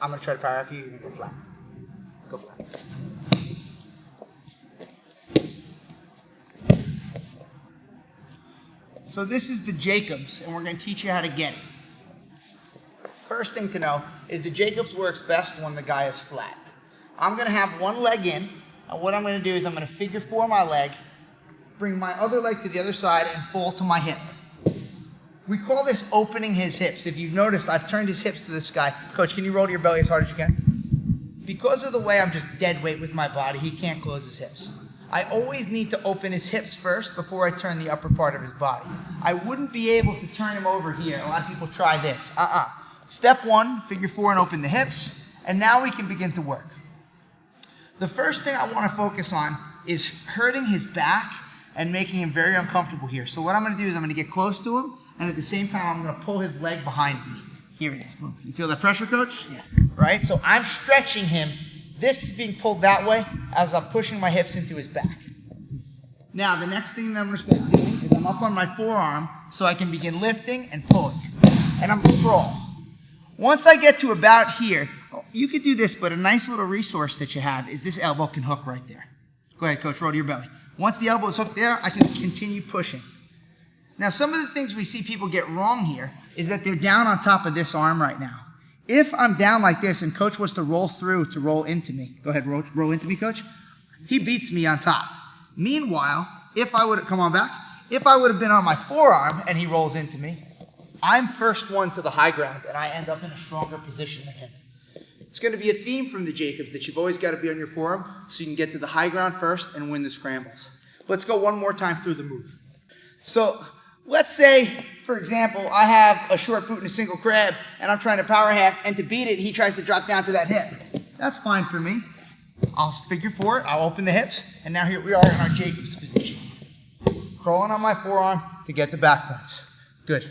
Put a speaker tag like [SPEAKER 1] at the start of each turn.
[SPEAKER 1] I'm going to try to power half you. You're going to go flat. Go flat. So this is the Jacobs, and we're going to teach you how to get it. First thing to know is the Jacobs works best when the guy is flat. I'm going to have one leg in, and what I'm going to do is I'm going to figure four my leg, bring my other leg to the other side, and fall to my hip. We call this opening his hips. If you've noticed, I've turned his hips to this guy. Coach, can you roll to your belly as hard as you can? Because of the way I'm just dead weight with my body, he can't close his hips. I always need to open his hips first before I turn the upper part of his body. I wouldn't be able to turn him over here. A lot of people try this. Step one, figure four and open the hips, and now we can begin to work. The first thing I want to focus on is hurting his back and making him very uncomfortable here. So what I'm going to do is I'm going to get close to him, and at the same time I'm going to pull his leg behind me. Here it is, boom. You feel that pressure, Coach?
[SPEAKER 2] Yes.
[SPEAKER 1] Right? So I'm stretching him. This is being pulled that way as I'm pushing my hips into his back. Now, the next thing that I'm going to start doing is I'm up on my forearm so I can begin lifting and pulling. And I'm going to crawl. Once I get to about here, you could do this, but a nice little resource that you have is this elbow can hook right there. Go ahead, Coach, roll to your belly. Once the elbow is hooked there, I can continue pushing. Now, some of the things we see people get wrong here is that they're down on top of this arm right now. If I'm down like this and Coach was to roll through to roll into me, go ahead, roll into me, Coach. He beats me on top. Meanwhile, if I would have been on my forearm and he rolls into me, I'm first one to the high ground and I end up in a stronger position than him. It's going to be a theme from the Jacobs that you've always got to be on your forearm so you can get to the high ground first and win the scrambles. Let's go one more time through the move. So let's say, for example, I have a short boot and a single crab, and I'm trying to power half, and to beat it, he tries to drop down to that hip. That's fine for me. I'll figure four, I'll open the hips, and now here we are in our Jacobs position. Crawling on my forearm to get the back points. Good.